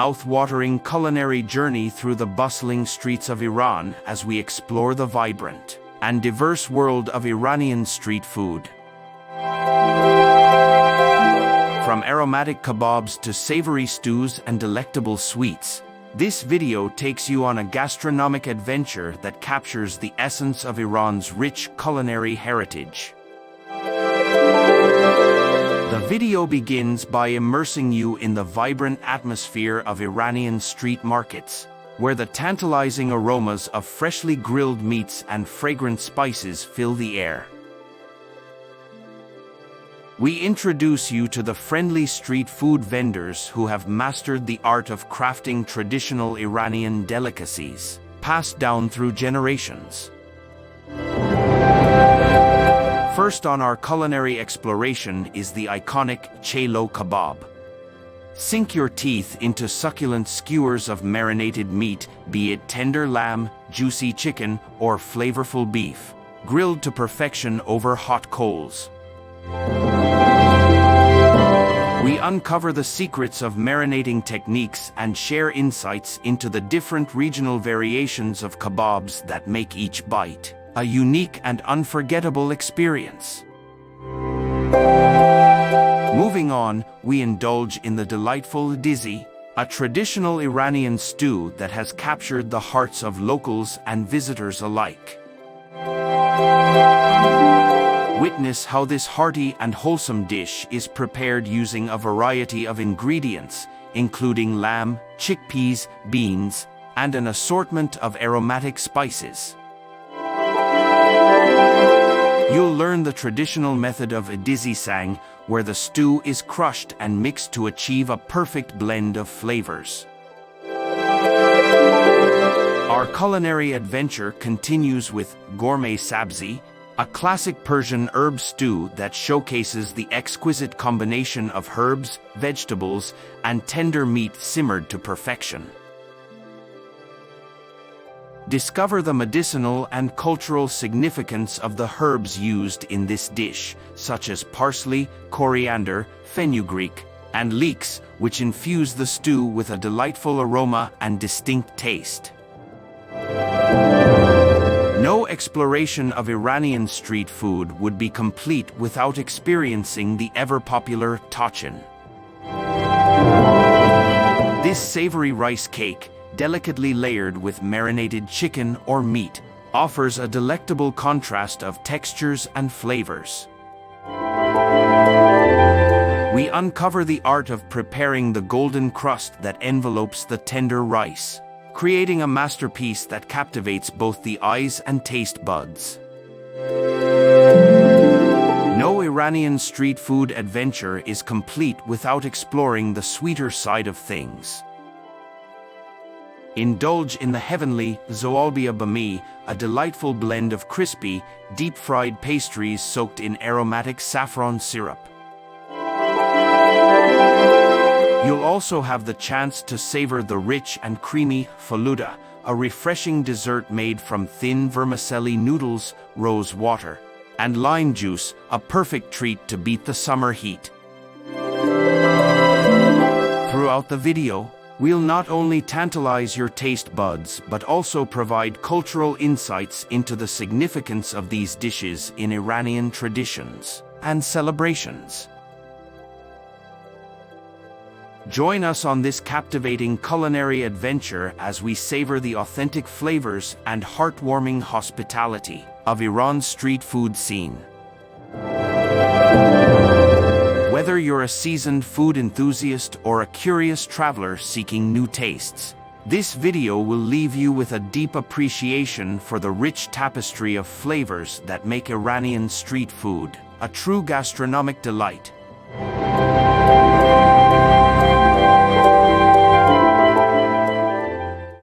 mouth-watering culinary journey through the bustling streets of Iran as we explore the vibrant and diverse world of Iranian street food. From aromatic kebabs to savory stews and delectable sweets, this video takes you on a gastronomic adventure that captures the essence of Iran's rich culinary heritage. The video begins by immersing you in the vibrant atmosphere of Iranian street markets, where the tantalizing aromas of freshly grilled meats and fragrant spices fill the air. We introduce you to the friendly street food vendors who have mastered the art of crafting traditional Iranian delicacies, passed down through generations. First on our culinary exploration is the iconic Chelow Kebab. Sink your teeth into succulent skewers of marinated meat, be it tender lamb, juicy chicken, or flavorful beef, grilled to perfection over hot coals. We uncover the secrets of marinating techniques and share insights into the different regional variations of kebabs that make each bite a unique and unforgettable experience. Moving on, we indulge in the delightful dizzy, a traditional Iranian stew that has captured the hearts of locals and visitors alike. Witness how this hearty and wholesome dish is prepared using a variety of ingredients, including lamb, chickpeas, beans, and an assortment of aromatic spices. You'll learn the traditional method of idizisang, where the stew is crushed and mixed to achieve a perfect blend of flavors. Our culinary adventure continues with gourmet sabzi, a classic Persian herb stew that showcases the exquisite combination of herbs, vegetables, and tender meat simmered to perfection. Discover the medicinal and cultural significance of the herbs used in this dish, such as parsley, coriander, fenugreek, and leeks, which infuse the stew with a delightful aroma and distinct taste. No exploration of Iranian street food would be complete without experiencing the ever-popular tachin. This savory rice cake, delicately layered with marinated chicken or meat, offers a delectable contrast of textures and flavors. We uncover the art of preparing the golden crust that envelopes the tender rice, creating a masterpiece that captivates both the eyes and taste buds. No Iranian street food adventure is complete without exploring the sweeter side of things. Indulge in the heavenly zoalbia bami, a delightful blend of crispy, deep-fried pastries soaked in aromatic saffron syrup. You'll also have the chance to savor the rich and creamy faluda, a refreshing dessert made from thin vermicelli noodles, rose water, and lime juice, a perfect treat to beat the summer heat. Throughout the video, we'll not only tantalize your taste buds but also provide cultural insights into the significance of these dishes in Iranian traditions and celebrations. Join us on this captivating culinary adventure as we savor the authentic flavors and heartwarming hospitality of Iran's street food scene. Whether you're a seasoned food enthusiast or a curious traveler seeking new tastes, this video will leave you with a deep appreciation for the rich tapestry of flavors that make Iranian street food a true gastronomic delight.